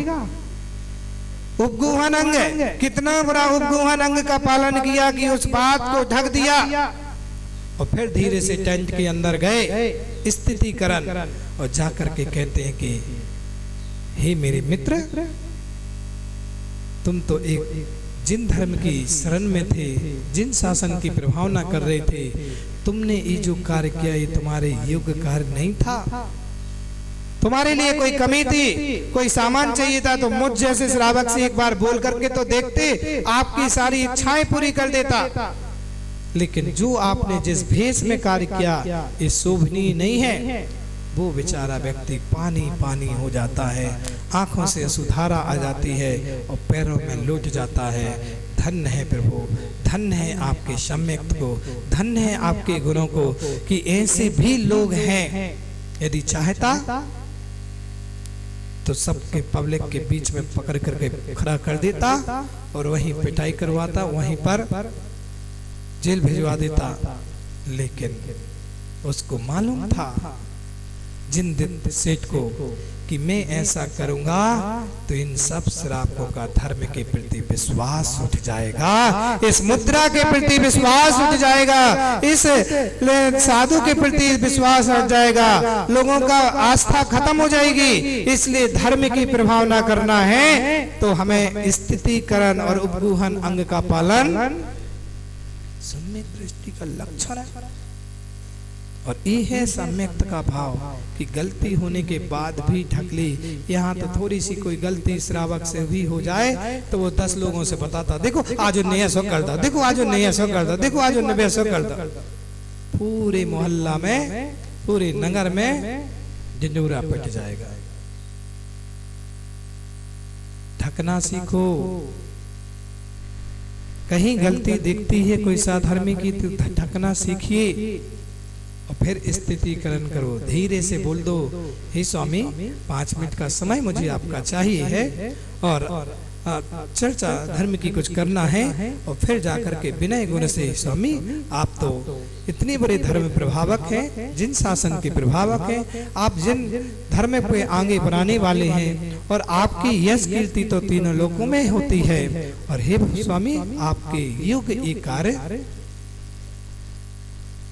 [SPEAKER 1] उपगुहन अंग, कितना बड़ा उपगुहन अंग का पालन किया कि उस बात को ढक दिया और फिर धीरे से टेंट के अंदर गए स्थितिकरण और जाकर के कहते हैं कि हे मेरे मित्र, तुम तो एक जिन धर्म की शरण में थे, जिन शासन की प्रभावना कर रहे थे, तुमने ये जो कार्य किया ये तुम्हारे योग्य कार्य नहीं था। तुम्हारे लिए कोई कमी थी, कोई सामान चाहिए था तो मुझ जैसे श्रावक से एक बार बोल करके तो देखते, आपकी सारी इच्छाएं पूरी कर देता। लेकिन जो आपने जिस भेष में कार्य किया ये शोभनीय नहीं है। वो बेचारा व्यक्ति पानी पानी हो जाता है, आंखों से असुधारा आ जाती है और पैरों में लौट जाता है। धन्य है प्रभु, धन्य है आपके सम्यक्त को, धन्य है आपके गुणों को कि ऐसे भी लोग हैं। यदि चाहता तो सबके पब्लिक के बीच में पकड़ करके खड़ा कर देता और वहीं पिटाई करवाता, वहीं पर जेल भिजवा देता। लेकिन उसको मालूम था जिन दिन सेठ को कि मैं ऐसा करूंगा तो इन सब श्रावकों का धर्म के प्रति विश्वास उठ जाएगा, इस मुद्रा के प्रति विश्वास उठ जाएगा, इस साधु के प्रति विश्वास उठ जाएगा, लोगों का आस्था खत्म हो जाएगी। इसलिए धर्म की प्रभावना करना है तो हमें स्थितिकरण और उपगुहन अंग का पालन सम्यक दृष्टि का लक्षण है। और ये है सम्यक्त का भाव कि गलती होने के बाद भी ढक ली। यहाँ तो थोड़ी सी कोई गलती श्रावक से भी हो जाए तो वो 10 लोगों से बताता, देखो आज नया सो कर दो, देखो आज नया सो कर दो, देखो आज नया सो कर दो। पूरे मोहल्ला में, पूरे नगर में झंझोरा पिट जाएगा। ढकना सीखो। कहीं गलती दिखती है कोई साधर्मी की तो ढकना सीखिए और फिर स्थितिकरण करो। धीरे से बोल दो, हे स्वामी 5 मिनट का समय मुझे आपका चाहिए है और चर्चा धर्म की कुछ करना है। और फिर जाकर के विनय गुण से, स्वामी आप तो इतने बड़े धर्म प्रभावक हैं, जिन शासन के प्रभावक हैं, आप जिन धर्म पे आगे बढ़ाने वाले हैं और आपकी यश कीर्ति तो तीनों लोकों में होती है। और हे स्वामी आपके योग्य ये कार्य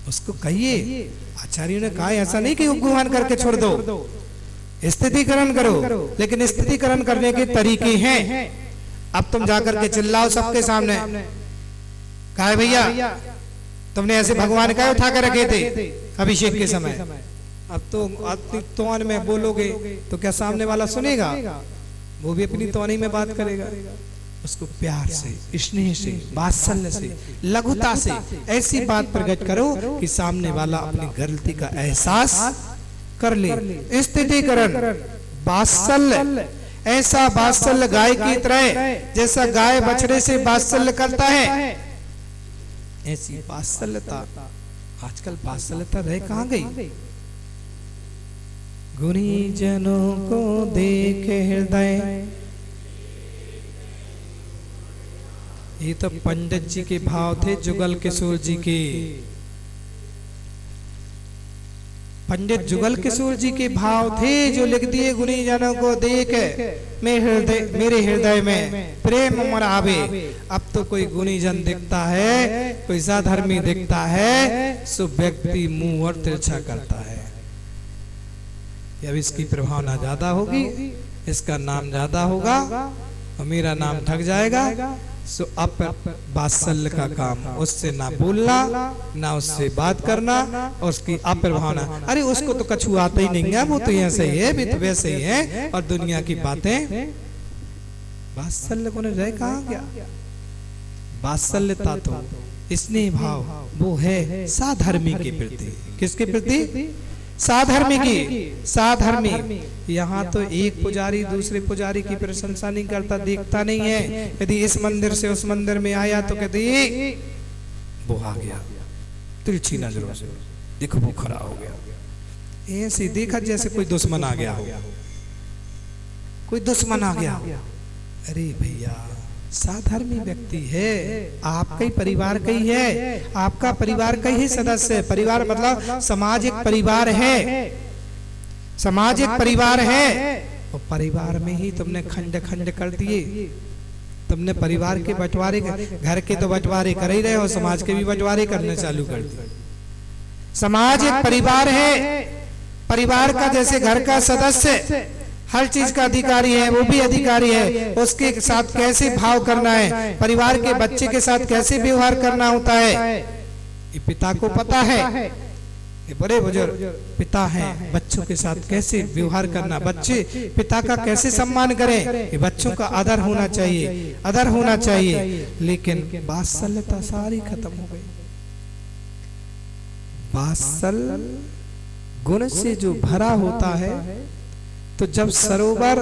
[SPEAKER 1] उसको कहिए। आचार्यों ने कहा ऐसा नहीं कि उपगुमान करके छोड़ दो, स्थितिकरण करो, लेकिन स्थितिकरण करने के तरीके हैं। अब तुम जाकर के चिल्लाओ सबके सामने, कहा भैया तुमने ऐसे भगवान का उठा कर रखे थे अभिषेक के समय, अब तो तोन में बोलोगे तो क्या सामने वाला सुनेगा? वो भी अपनी तोनी में बात करेगा। उसको प्यार से, स्नेह से, वात्सल्य से, लघुता से ऐसी बात प्रकट करो कि सामने वाला अपनी गलती का एहसास कर ले। स्थितिकरण, वात्सल्य, ऐसा वात्सल्य गाय की तरह, जैसा गाय बछड़े से वात्सल्य करता है, ऐसी वात्सल्यता। आजकल वात्सल्यता रह कहां गई? गुणी जनों को देख हृदय, ये तो पंडित जी के भाव थे, जुगल किशोर जी के। पंडित जुगल किशोर जी के भाव थे जो लिख दिए, गुणी जनों को देख मेरे हृदय में प्रेम उमड़ आवे। अब तो कोई गुणी जन दिखता है, कोई साधर्मी दिखता है, सो व्यक्ति मुंह और तिरछा करता है। अब इसकी प्रभावना ज्यादा होगी, इसका नाम ज्यादा होगा और मेरा नाम ठग जाएगा। सो अब वात्सल्य का काम, उससे ना बोलना, ना उससे बात करना, और उसकी अप्रभावना। अरे उसको तो कछु आता ही नहीं है, वो तो ऐसे ही है, भी तो वैसे ही है, और दुनिया की बातें। वात्सल्य को रह कहां गया? वात्सल्यता तो स्नेह भाव वो है साधर्मी के प्रति। किसके प्रति? साधर्मी की। साधर्मी। यहाँ तो एक पुजारी दूसरे पुजारी की प्रशंसा नहीं करता, देखता नहीं है। यदि इस मंदिर से उस मंदिर में आया तो कहते वो आ गया तिरछी नजरों से, देखो वो खड़ा हो गया, ऐसे देखा जैसे कोई दुश्मन आ गया हो, कोई दुश्मन आ गया। अरे भैया, साधर्मी व्यक्ति है, आपका ही परिवार का ही है, आपका परिवार का ही सदस्य है। परिवार मतलब समाज एक परिवार है, समाज एक परिवार है, और परिवार में ही तुमने खंड खंड कर दिए। तुमने परिवार के बंटवारे, घर के तो बंटवारे कर ही रहे हो, समाज के भी बंटवारे करने चालू कर दिए। समाज एक परिवार है, परिवार का जैसे घर का सदस्य हर चीज का अधिकारी है, वो भी अधिकारी है। उसके साथ कैसे भाव करना है, परिवार के बच्चे के साथ कैसे व्यवहार करना होता है, ये पिता को पता है। ये बड़े बुजुर्ग पिता हैं, बच्चों के साथ कैसे व्यवहार करना, बच्चे पिता का कैसे सम्मान करें, ये बच्चों का आदर होना चाहिए, आदर होना चाहिए। लेकिन वात्सल्यता सारी खत्म हो गई। वात्सल्य गुण से जो भरा होता है, तो जब सरोवर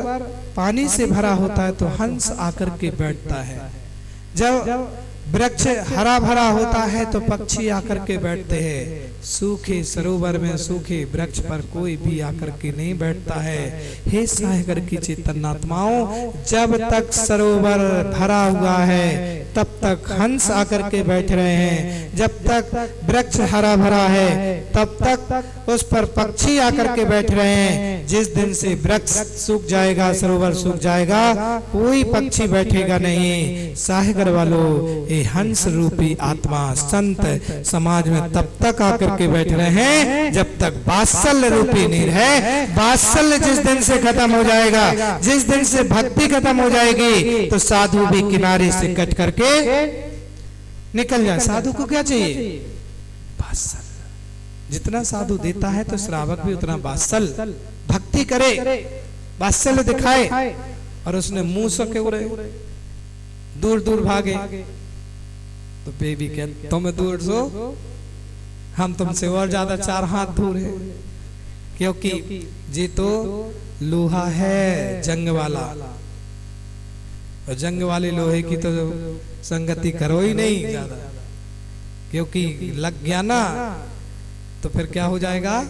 [SPEAKER 1] पानी से भरा होता है तो हंस आकर के बैठता है। जब वृक्ष हरा भरा होता है तो पक्षी आकर के बैठते हैं। सूखे सरोवर में, सूखे वृक्ष पर कोई भी आकर के नहीं बैठता है। हे सागर की चेतनात्माओं, जब तक सरोवर भरा हुआ है तब तक हंस आकर के बैठ रहे हैं। जब तक वृक्ष हरा भरा है तब तक उस पर पक्षी आकर के बैठ रहे हैं। जिस दिन से वृक्ष सूख जाएगा, सरोवर सूख जाएगा, कोई पक्षी बैठेगा नहीं। सागर वालों, ये हंस रूपी आत्मा संत समाज में तब तक आकर के बैठ रहे हैं जब तक वात्सल्य रूपी नीर है। वात्सल्य जिस दिन से खत्म हो जाएगा, जिस दिन से भक्ति खत्म हो जाएगी, तो साधु भी किनारे से कट करके निकल जाए। साधु को क्या चाहिए? वात्सल्य। जितना साधु देता है तो श्रावक भी उतना वात्सल्य भक्ति करे, वात्सल्य दिखाए। और उसने मुंह से क्यों रहे, दूर दूर भागे, तो बेबी कहते तुम दूर सो, हम तुमसे और ज्यादा 4 हाथ दूर है, क्योंकि जी तो लोहा है जंग वाला, और जंग वाले लोहे की तो संगति करो ही नहीं ज्यादा, क्योंकि लग गया ना तो फिर क्या हो जाएगा,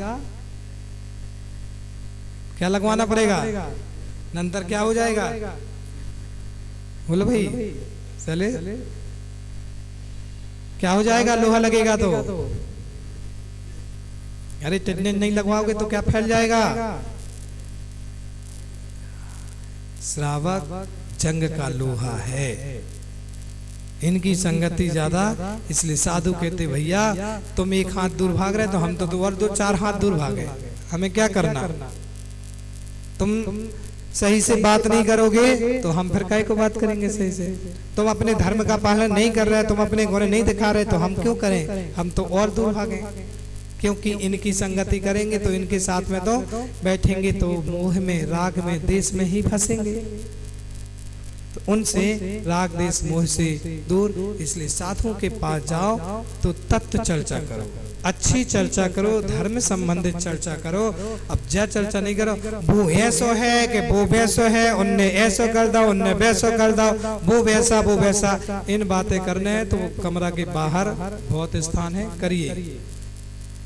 [SPEAKER 1] क्या लगवाना पड़ेगा, नंतर क्या हो जाएगा। बोलो भाई, चले क्या हो जाएगा, लोहा लगेगा तो। अरे टेंडेंट नहीं लगवाओगे तो क्या फैल जाएगा। श्रावक जंग का लोहा है, इनकी संगति ज्यादा, इसलिए साधु कहते भैया तुम एक हाथ दूर भाग रहे तो हम तो और 2-4 हाथ दूर भागे, हमें क्या करना। तुम सही से बात नहीं करोगे तो हम फिर काहे को बात करेंगे सही से। तुम अपने धर्म का पालन नहीं कर रहे, तुम अपने गुण नहीं दिखा रहे तो हम क्यों करें, हम तो और दूर भागें। क्योंकि इनकी संगति करेंगे तो इनके साथ में तो बैठेंगे तो मोह में, राग में, देश में ही फंसेंगे। तो उनसे राग देश मोह से दूर, इसलिए साधुओं के पास जाओ तो तत्व चर्चा करो, अच्छी चर्चा करो, धर्म संबंधित चर्चा करो। अब जा चर्चा नहीं करो, वो ऐसो है कि वो वैसो है, उनने ऐसो कर दो, उनने वैसो कर दो, वो वैसा। इन बातें करने हैं तो कमरा के बाहर बहुत स्थान है, करिए।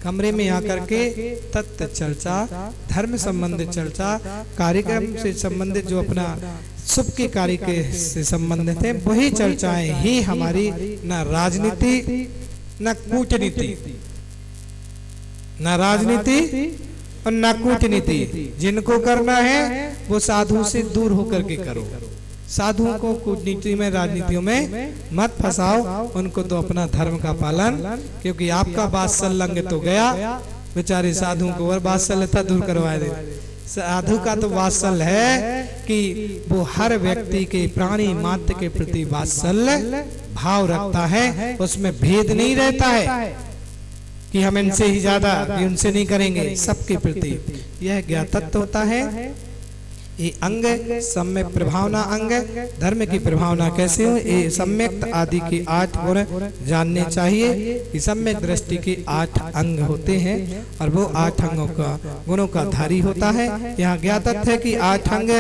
[SPEAKER 1] कमरे में आकर के तत्व चर्चा, धर्म संबंधित चर्चा, कार्यक्रम से संबंधित जो अपना शुभ के कार्य के से संबंधित है वही चर्चाएं ही हमारी, न राजनीति न कूटनीति, न राजनीति और न कूटनीति। जिनको करना है वो साधु से दूर होकर के करो। साधुओं को कूटनीति में, राजनीतियों में मत फंसाओ, उनको तो अपना धर्म का पालन, क्योंकि आपका वात्सल्य तो गया, बेचारे साधुओं को और वात्सल्यता दूर करवा दे। साधु का तो वात्सल्य है कि वो हर व्यक्ति के, प्राणी मात्र के प्रति वात्सल्य भाव रखता है, उसमें भेद नहीं रहता है कि हम इनसे ही ज्यादा, उनसे नहीं करेंगे, सबके प्रति यह ज्ञातत्व होता है। ये अंग सम्यक प्रभावना, अंग धर्म की प्रभावना कैसे हो, ये सम्यक आदि के 8 गुण जानने चाहिए। ये सम्यक दृष्टि के 8 अंग होते हैं और वो 8 अंगों का, गुणों का धारी होता है। यहाँ ज्ञातत्व है कि 8 अंग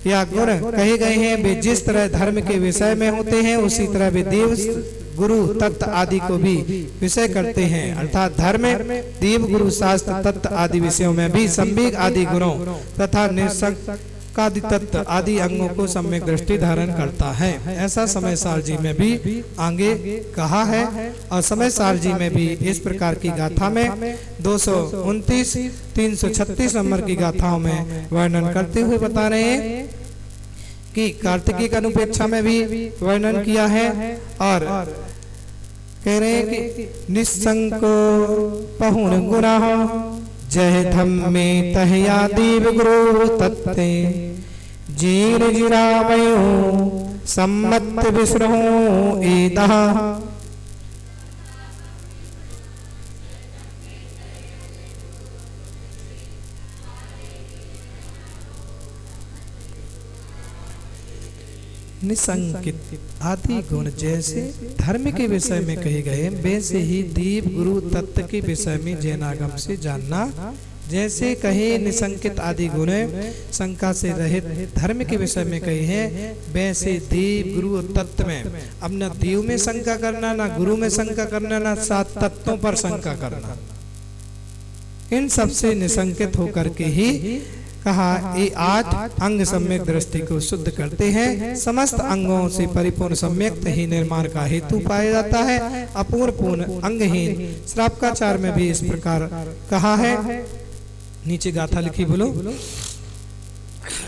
[SPEAKER 1] या गुण कहे गए हैं, वे जिस तरह धर्म के विषय में होते हैं उसी तरह वे देव, गुरु, तत्व आदि को भी विषय करते हैं। अर्थात धर्म, देव, गुरु, शास्त्र, तत्व आदि विषयों में भी सम्यक आदि गुणों तथा निसंकादि तत्व आदि अंगों को सम्यक दृष्टि धारण करता है। ऐसा समय सार जी में भी आगे कहा है। और समय सार जी में भी इस प्रकार की गाथा में 229, 336 नंबर की गाथाओं में वर्णन करते हुए बता रहे हैं कि कार्तिकी की अनुपेक्षा में भी वर्णन किया है। और कह रहे हैं कि निसंको पहुन गुना जय धम्मे तहया देव गुरु तत्ते जीर जिरामयो सम्मत विश्रहो एदा। निसंकित आदि गुण जैसे धर्म के विषय में कहे गए, वैसे ही देव, गुरु, तत्व के विषय में जैनागम से जानना। जैसे कहे निसंकित आदि गुण शंका से रहित धर्म के विषय में कहे हैं, वैसे देव, गुरु और तत्व में अब न देव में शंका करना, न गुरु में शंका करना, न 7 तत्वों पर शंका करना। इन सबसे निसंकित होकर के ही कहा, ये 8 अंग सम्यक दृष्टि को शुद्ध करते हैं। समस्त अंगों से परिपूर्ण सम्यक ही निर्माण का हेतु पाया जाता है। अपूर्ण पूर्ण अंगहीन श्रावकाचार में भी इस प्रकार कहा है। नीचे गाथा लिखी, बोलो।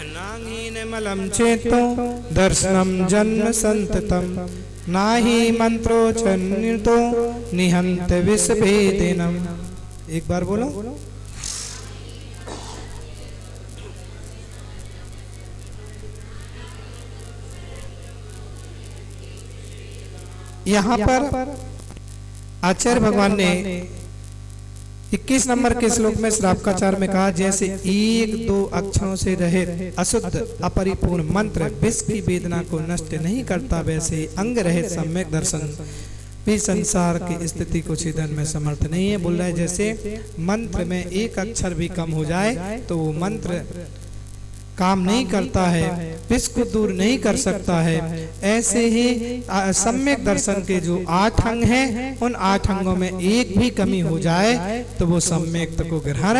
[SPEAKER 1] नाहीन मलम चेतो दर्शनम जन्म संततम, नाही मंत्रोच्चरितो निहंत विषभेदिनम। एक बार बोलो। यहाँ पर आचार्य भगवान ने 21 नंबर के श्लोक में श्रावकाचार में कहा, जैसे 1-2 अक्षरों से रहित अशुद्ध अपरिपूर्ण मंत्र विष की वेदना को नष्ट नहीं करता, वैसे अंग रहित सम्यक दर्शन भी संसार की स्थिति को छेदन में समर्थ नहीं है। बोल रहा है जैसे मंत्र में 1 अक्षर भी कम हो जाए तो वो मंत्र काम नहीं करता है, विष को दूर नहीं कर सकता है। ऐसे ही सम्यक दर्शन के जो 8 अंग हैं, उन 8 अंगों में 1 भी कमी हो जाए तो वो सम्यक को ग्रहण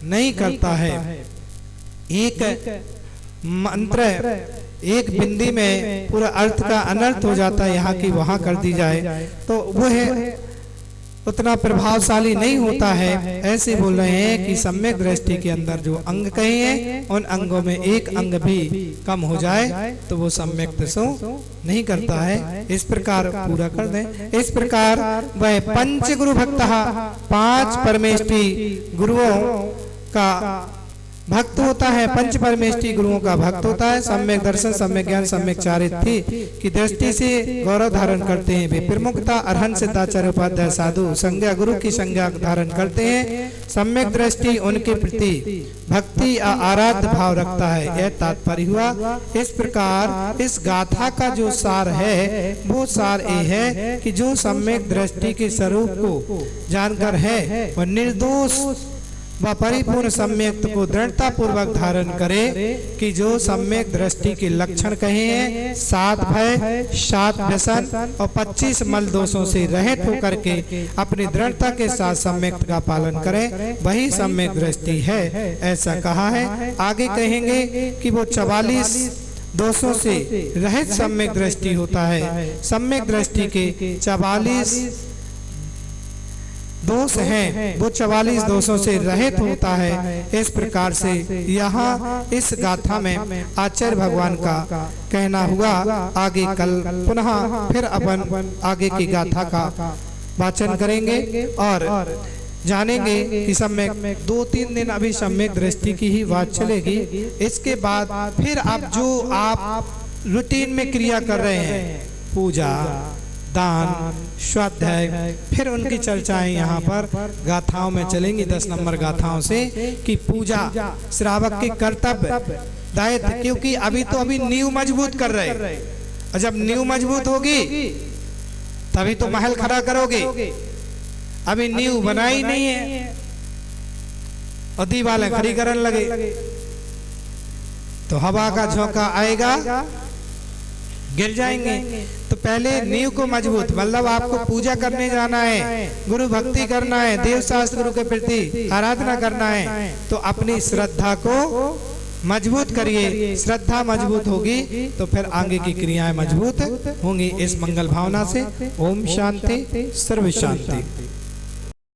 [SPEAKER 1] नहीं करता है। एक मंत्र, एक बिंदी में पूरा अर्थ का अनर्थ हो जाता है, यहाँ की वहां कर दी जाए तो वो है उतना प्रभावशाली नहीं होता है। ऐसे बोल रहे हैं कि सम्यक दृष्टि के अंदर जो अंग कहे हैं उन अंगों में एक अंग भी कम हो जाए तो वो सम्यक दृष्टि नहीं करता है। इस प्रकार पूरा कर दें। इस प्रकार वह पंच गुरु भक्त 5 परमेष्ठी गुरुओं का भक्त होता है, पंच परमेष्ठी गुरुओं का भक्त होता है। सम्यक दर्शन, सम्यक ज्ञान, सम्यक चारित्री की दृष्टि से गौरव धारण करते हैं। वे प्रमुखता अरहंत सिद्धाचार्य उपाध्याय साधु संज्ञा गुरु की संज्ञा धारण करते हैं। सम्यक दृष्टि उनके प्रति भक्ति आराध्य भाव रखता है। यह तात्पर्य हुआ। इस प्रकार इस गाथा का जो सार है वो सार ये है कि जो सम्यक दृष्टि के स्वरूप को जानकर है वह निर्दोष व परिपूर्ण सम्यक को दृढ़ता पूर्वक धारण करे कि जो सम्यक दृष्टि के लक्षण कहे हैं 7 भय, 7 व्यसन और 25 मल दोषों से रहित होकर के अपनी दृढ़ता के साथ सम्यक का पालन करें, वही सम्यक दृष्टि है, ऐसा कहा है। आगे कहेंगे कि वो 44 दोषों से रहित सम्यक दृष्टि होता है। सम्यक दृष्टि के 44 दोष हैं, वो 44 दोषों से रहित होता है। इस प्रकार से यहाँ इस गाथा में आचार्य भगवान का कहना हुआ। आगे कल पुनः फिर अपन आगे की गाथा का वाचन करेंगे और जानेंगे कि सम्यक 2-3 दिन अभी सम्यक दृष्टि की ही बात चलेगी। इसके बाद फिर आप जो आप रूटीन में क्रिया कर रहे हैं, पूजा, दान, स्वाध्याय, फिर उनकी चर्चाएं यहाँ पर गाथाओं में चलेंगी 10 नंबर गाथाओं से कि पूजा श्रावक के कर्तव्य दायित्व, क्योंकि अभी नींव मजबूत कर रहे हैं और जब नींव मजबूत होगी तभी तो महल खड़ा करोगे। अभी नींव बनाई नहीं है और दीवारें खड़ी करने लगे तो हवा का झोंका आएगा, गिर जाएंगे। तो पहले नींव को मजबूत, मतलब आपको पूजा करने जाना है, गुरु भक्ति करना है, देव शास्त्र गुरु के प्रति आराधना करना है, तो अपनी श्रद्धा को मजबूत करिए। श्रद्धा मजबूत होगी तो फिर आगे की क्रियाएं मजबूत होंगी। इस मंगल भावना से ओम शांति, सर्व शांति।